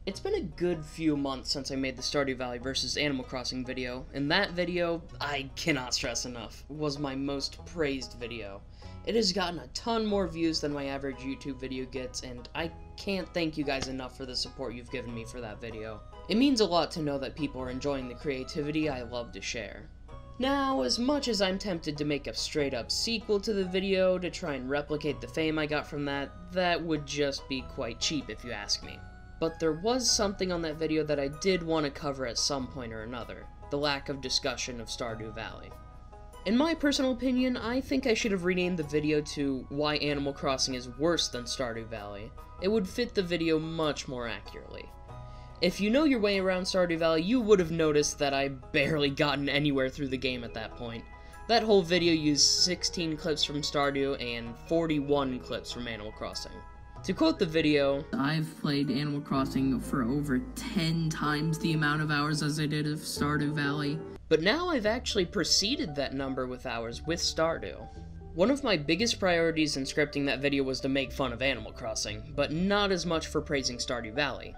It's been a good few months since I made the Stardew Valley vs. Animal Crossing video, and that video, I cannot stress enough, was my most praised video. It has gotten a ton more views than my average YouTube video gets, and I can't thank you guys enough for the support you've given me for that video. It means a lot to know that people are enjoying the creativity I love to share. Now, as much as I'm tempted to make a straight-up sequel to the video to try and replicate the fame I got from that would just be quite cheap if you ask me. But there was something on that video that I did want to cover at some point or another, the lack of discussion of Stardew Valley. In my personal opinion, I think I should have renamed the video to Why Animal Crossing is Worse Than Stardew Valley. It would fit the video much more accurately. If you know your way around Stardew Valley, you would have noticed that I barely gotten anywhere through the game at that point. That whole video used 16 clips from Stardew and 41 clips from Animal Crossing. To quote the video, I've played Animal Crossing for over 10 times the amount of hours as I did of Stardew Valley. But now I've actually preceded that number with hours with Stardew. One of my biggest priorities in scripting that video was to make fun of Animal Crossing, but not as much for praising Stardew Valley.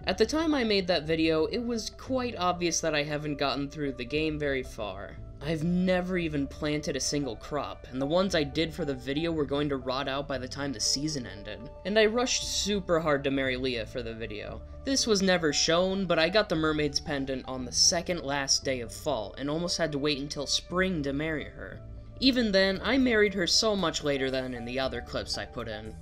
At the time I made that video, it was quite obvious that I haven't gotten through the game very far. I've never even planted a single crop, and the ones I did for the video were going to rot out by the time the season ended. And I rushed super hard to marry Leah for the video. This was never shown, but I got the mermaid's pendant on the second last day of fall, and almost had to wait until spring to marry her. Even then, I married her so much later than in the other clips I put in.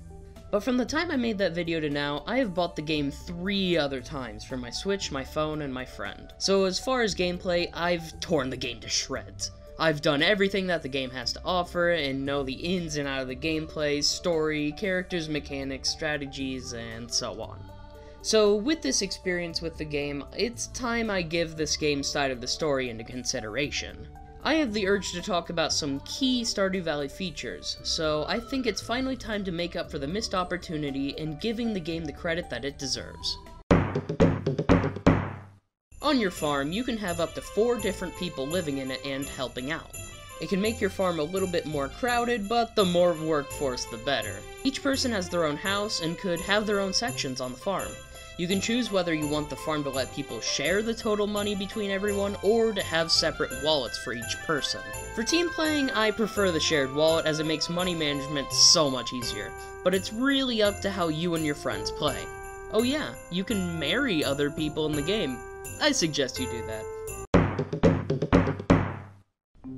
But from the time I made that video to now, I have bought the game 3 other times for my Switch, my phone, and my friend. So as far as gameplay, I've torn the game to shreds. I've done everything that the game has to offer, and know the ins and out of the gameplay, story, characters, mechanics, strategies, and so on. So with this experience with the game, it's time I give this game's side of the story into consideration. I have the urge to talk about some key Stardew Valley features, so I think it's finally time to make up for the missed opportunity in giving the game the credit that it deserves. On your farm, you can have up to 4 different people living in it and helping out. It can make your farm a little bit more crowded, but the more workforce the better. Each person has their own house and could have their own sections on the farm. You can choose whether you want the farm to let people share the total money between everyone, or to have separate wallets for each person. For team playing, I prefer the shared wallet as it makes money management so much easier, but it's really up to how you and your friends play. Oh yeah, you can marry other people in the game. I suggest you do that.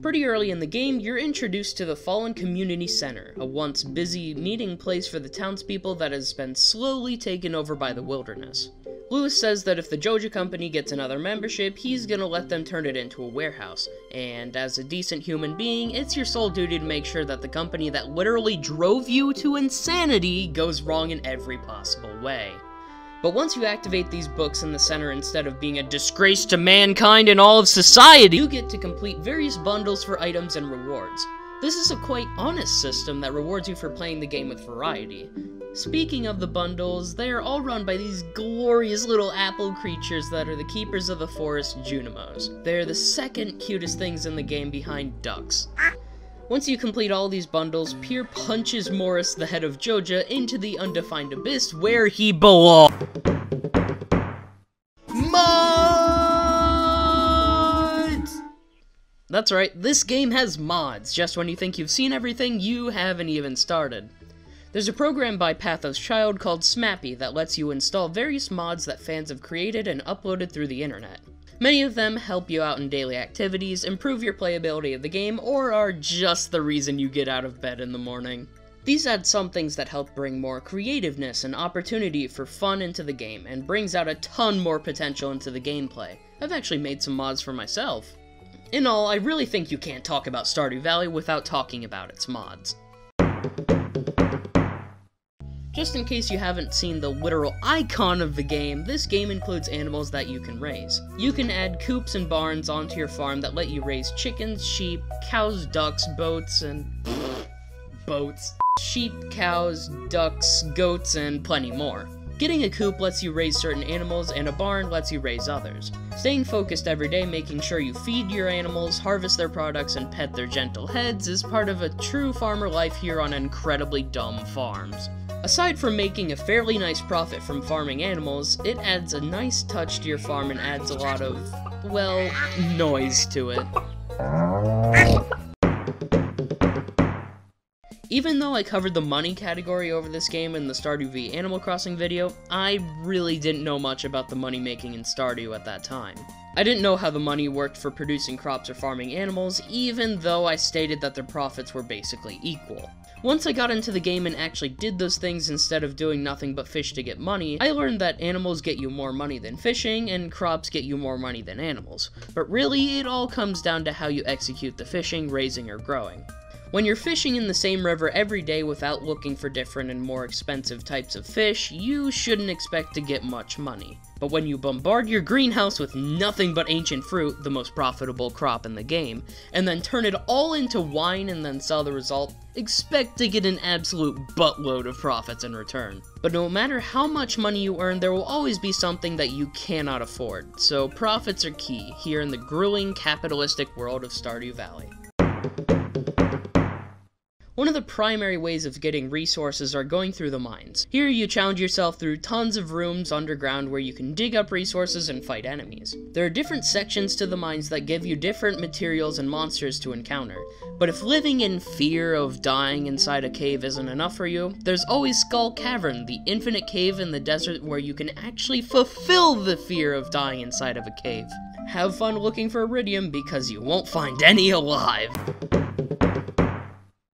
Pretty early in the game, you're introduced to the Fallen Community Center, a once busy meeting place for the townspeople that has been slowly taken over by the wilderness. Lewis says that if the Joja Company gets another membership, he's gonna let them turn it into a warehouse, and as a decent human being, it's your sole duty to make sure that the company that literally drove you to insanity goes wrong in every possible way. But once you activate these books in the center, instead of being a disgrace to mankind and all of society, you get to complete various bundles for items and rewards. This is a quite honest system that rewards you for playing the game with variety. Speaking of the bundles, they are all run by these glorious little apple creatures that are the keepers of the forest, Junimos. They're the second cutest things in the game behind ducks. Once you complete all these bundles, Pierre punches Morris, the head of Joja, into the undefined abyss where he belongs. Mods! That's right, this game has mods. Just when you think you've seen everything, you haven't even started. There's a program by Pathos Child called Smappy that lets you install various mods that fans have created and uploaded through the internet. Many of them help you out in daily activities, improve your playability of the game, or are just the reason you get out of bed in the morning. These add some things that help bring more creativeness and opportunity for fun into the game, and brings out a ton more potential into the gameplay. I've actually made some mods for myself. In all, I really think you can't talk about Stardew Valley without talking about its mods. Just in case you haven't seen the literal icon of the game, this game includes animals that you can raise. You can add coops and barns onto your farm that let you raise chickens, sheep, cows, ducks, sheep, cows, ducks, goats, and plenty more. Getting a coop lets you raise certain animals, and a barn lets you raise others. Staying focused every day, making sure you feed your animals, harvest their products, and pet their gentle heads is part of a true farmer life here on incredibly dumb farms. Aside from making a fairly nice profit from farming animals, it adds a nice touch to your farm and adds a lot of, well, noise to it. Even though I covered the money category over this game in the Stardew v Animal Crossing video, I really didn't know much about the money making in Stardew at that time. I didn't know how the money worked for producing crops or farming animals, even though I stated that their profits were basically equal. Once I got into the game and actually did those things instead of doing nothing but fish to get money, I learned that animals get you more money than fishing, and crops get you more money than animals. But really, it all comes down to how you execute the fishing, raising, or growing. When you're fishing in the same river every day without looking for different and more expensive types of fish, you shouldn't expect to get much money. But when you bombard your greenhouse with nothing but ancient fruit, the most profitable crop in the game, and then turn it all into wine and then sell the result, expect to get an absolute buttload of profits in return. But no matter how much money you earn, there will always be something that you cannot afford, so profits are key here in the grueling capitalistic world of Stardew Valley. One of the primary ways of getting resources are going through the mines. Here you challenge yourself through tons of rooms underground where you can dig up resources and fight enemies. There are different sections to the mines that give you different materials and monsters to encounter, but if living in fear of dying inside a cave isn't enough for you, there's always Skull Cavern, the infinite cave in the desert where you can actually fulfill the fear of dying inside of a cave. Have fun looking for iridium because you won't find any alive.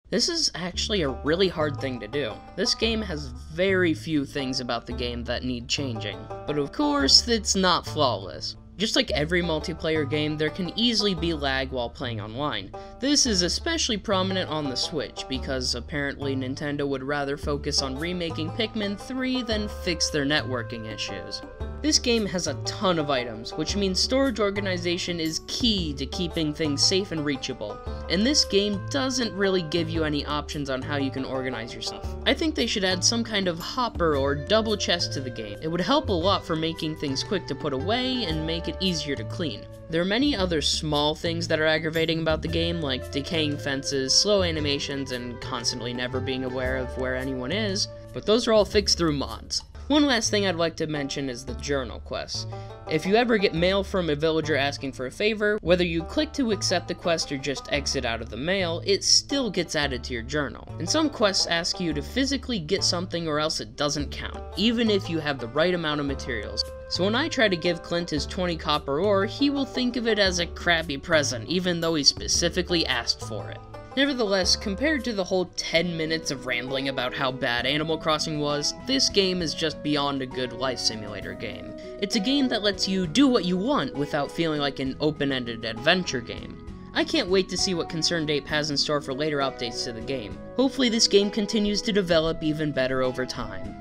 This is actually a really hard thing to do. This game has very few things about the game that need changing, but of course, it's not flawless. Just like every multiplayer game, there can easily be lag while playing online. This is especially prominent on the Switch, because apparently Nintendo would rather focus on remaking Pikmin 3 than fix their networking issues. This game has a ton of items, which means storage organization is key to keeping things safe and reachable, and this game doesn't really give you any options on how you can organize your stuff. I think they should add some kind of hopper or double chest to the game. It would help a lot for making things quick to put away and make it easier to clean. There are many other small things that are aggravating about the game, like decaying fences, slow animations, and constantly never being aware of where anyone is, but those are all fixed through mods. One last thing I'd like to mention is the journal quests. If you ever get mail from a villager asking for a favor, whether you click to accept the quest or just exit out of the mail, it still gets added to your journal. And some quests ask you to physically get something or else it doesn't count, even if you have the right amount of materials. So when I try to give Clint his 20 copper ore, he will think of it as a crappy present, even though he specifically asked for it. Nevertheless, compared to the whole 10 minutes of rambling about how bad Animal Crossing was, this game is just beyond a good life simulator game. It's a game that lets you do what you want without feeling like an open-ended adventure game. I can't wait to see what Concerned Ape has in store for later updates to the game. Hopefully this game continues to develop even better over time.